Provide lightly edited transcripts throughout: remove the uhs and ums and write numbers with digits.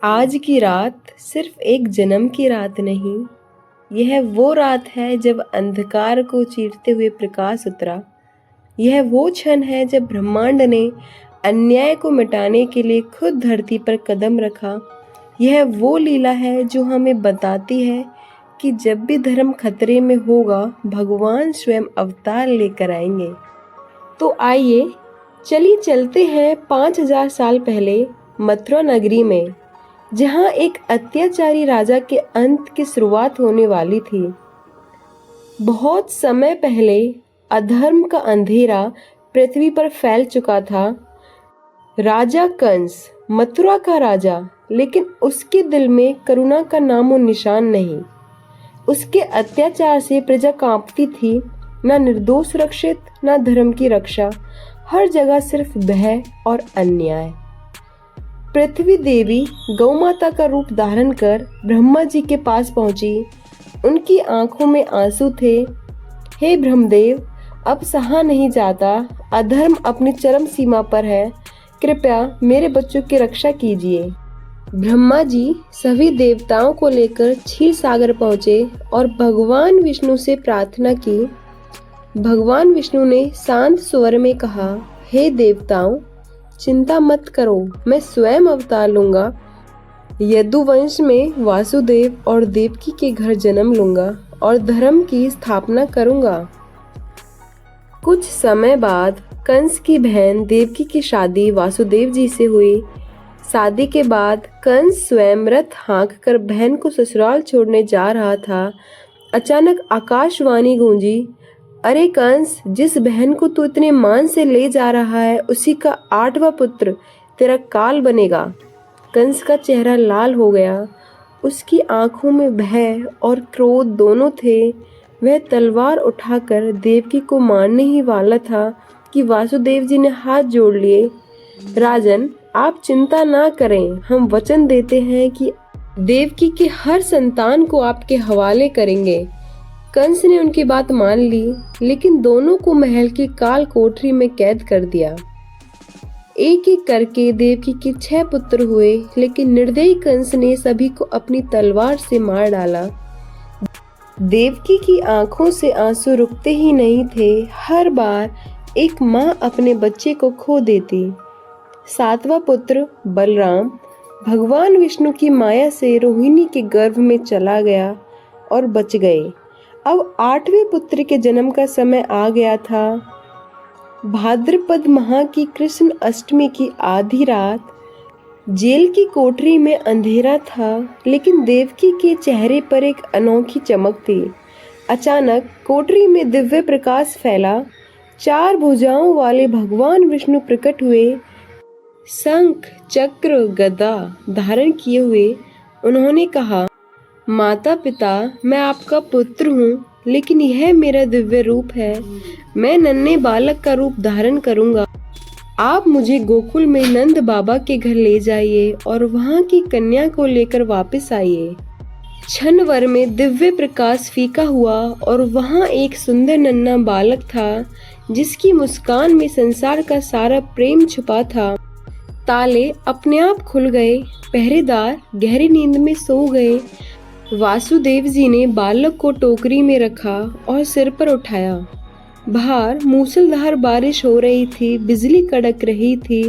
आज की रात सिर्फ एक जन्म की रात नहीं, यह वो रात है जब अंधकार को चीरते हुए प्रकाश उतरा। यह वो क्षण है जब ब्रह्मांड ने अन्याय को मिटाने के लिए खुद धरती पर कदम रखा। यह वो लीला है जो हमें बताती है कि जब भी धर्म खतरे में होगा, भगवान स्वयं अवतार लेकर आएंगे। तो आइए चलिए चलते हैं 5000 साल पहले मथुरा नगरी में, जहां एक अत्याचारी राजा के अंत की शुरुआत होने वाली थी। बहुत समय पहले अधर्म का अंधेरा पृथ्वी पर फैल चुका था। राजा कंस मथुरा का राजा, लेकिन उसके दिल में करुणा का नामो निशान नहीं। उसके अत्याचार से प्रजा कांपती थी। न निर्दोष सुरक्षित, न धर्म की रक्षा, हर जगह सिर्फ भय और अन्याय। पृथ्वी देवी गौ माता का रूप धारण कर ब्रह्मा जी के पास पहुंची। उनकी आंखों में आंसू थे। हे ब्रह्मदेव, अब सहा नहीं जाता। अधर्म अपनी चरम सीमा पर है। कृपया मेरे बच्चों की रक्षा कीजिए। ब्रह्मा जी सभी देवताओं को लेकर क्षीर सागर पहुंचे और भगवान विष्णु से प्रार्थना की। भगवान विष्णु ने शांत स्वर में कहा, हे देवताओं, चिंता मत करो, मैं स्वयं अवतार लूंगा। यदुवंश में वासुदेव और देवकी के घर जन्म लूंगा और धर्म की स्थापना करूंगा। कुछ समय बाद कंस की बहन देवकी की शादी वासुदेव जी से हुई। शादी के बाद कंस स्वयं रथ हाँक कर बहन को ससुराल छोड़ने जा रहा था। अचानक आकाशवाणी गूंजी, अरे कंस, जिस बहन को तू इतने मान से ले जा रहा है, उसी का 8वां पुत्र तेरा काल बनेगा। कंस का चेहरा लाल हो गया। उसकी आंखों में भय और क्रोध दोनों थे। वह तलवार उठाकर देवकी को मारने ही वाला था कि वासुदेव जी ने हाथ जोड़ लिए। राजन, आप चिंता ना करें, हम वचन देते हैं कि देवकी के हर संतान को आपके हवाले करेंगे। कंस ने उनकी बात मान ली, लेकिन दोनों को महल की काल कोठरी में कैद कर दिया। एक एक करके देवकी के 6 पुत्र हुए, लेकिन निर्दयी कंस ने सभी को अपनी तलवार से मार डाला। देवकी की आंखों से आंसू रुकते ही नहीं थे। हर बार एक माँ अपने बच्चे को खो देती। 7वां पुत्र बलराम भगवान विष्णु की माया से रोहिणी के गर्भ में चला गया और बच गए। अब 8वें पुत्र के जन्म का समय आ गया था। भाद्रपद माह की कृष्ण अष्टमी की आधी रात जेल की कोठरी में अंधेरा था, लेकिन देवकी के चेहरे पर एक अनोखी चमक थी। अचानक कोठरी में दिव्य प्रकाश फैला। 4 भुजाओं वाले भगवान विष्णु प्रकट हुए। शंख, चक्र, गदा धारण किए हुए उन्होंने कहा, माता पिता, मैं आपका पुत्र हूँ, लेकिन यह मेरा दिव्य रूप है। मैं नन्हे बालक का रूप धारण करूंगा। आप मुझे गोकुल में नंद बाबा के घर ले जाइए और वहाँ की कन्या को लेकर वापस आइए। क्षण भर में दिव्य प्रकाश फीका हुआ और वहाँ एक सुंदर नन्हा बालक था, जिसकी मुस्कान में संसार का सारा प्रेम छुपा था। ताले अपने आप खुल गए। पहरेदार गहरी नींद में सो गए। वासुदेव जी ने बालक को टोकरी में रखा और सिर पर उठाया। बाहर मूसलधार बारिश हो रही थी, बिजली कड़क रही थी,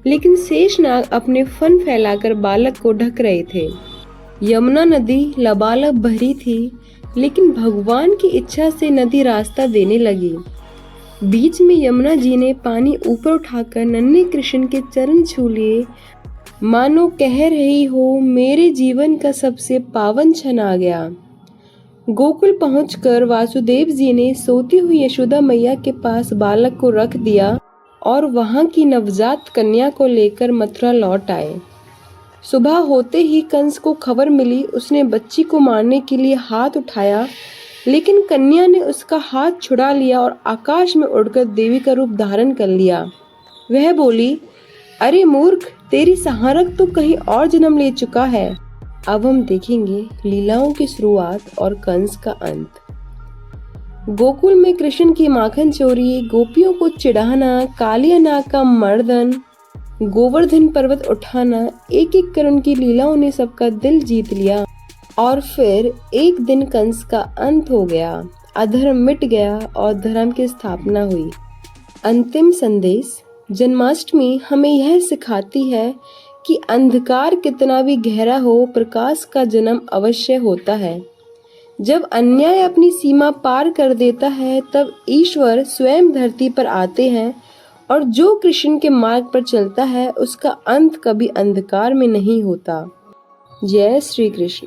लेकिन शेषनाग अपने फन फैलाकर बालक को ढक रहे थे। यमुना नदी लबालब भरी थी, लेकिन भगवान की इच्छा से नदी रास्ता देने लगी। बीच में यमुना जी ने पानी ऊपर उठाकर नन्हे कृष्ण के चरण छू लिए। मानो कह रही हो, मेरे जीवन का सबसे पावन क्षण आ गया। गोकुल पहुंचकर वासुदेव जी ने सोती हुई यशोदा मैया के पास बालक को रख दिया और वहां की नवजात कन्या को लेकर मथुरा लौट आए। सुबह होते ही कंस को खबर मिली। उसने बच्ची को मारने के लिए हाथ उठाया, लेकिन कन्या ने उसका हाथ छुड़ा लिया और आकाश में उड़कर देवी का रूप धारण कर लिया। वह बोली, अरे मूर्ख, तेरी सहारक तो कहीं और जन्म ले चुका है। अब हम देखेंगे लीलाओं की शुरुआत और कंस का अंत। गोकुल में कृष्ण की माखन चोरी, गोपियों को चिढ़ाना, कालिया नाग का मर्दन, गोवर्धन पर्वत उठाना, एक एक कर उनकी लीलाओं ने सबका दिल जीत लिया। और फिर एक दिन कंस का अंत हो गया, अधर्म मिट गया और धर्म की स्थापना हुई। अंतिम संदेश। जन्माष्टमी हमें यह सिखाती है कि अंधकार कितना भी गहरा हो, प्रकाश का जन्म अवश्य होता है। जब अन्याय अपनी सीमा पार कर देता है, तब ईश्वर स्वयं धरती पर आते हैं और जो कृष्ण के मार्ग पर चलता है उसका अंत कभी अंधकार में नहीं होता। जय श्री कृष्ण।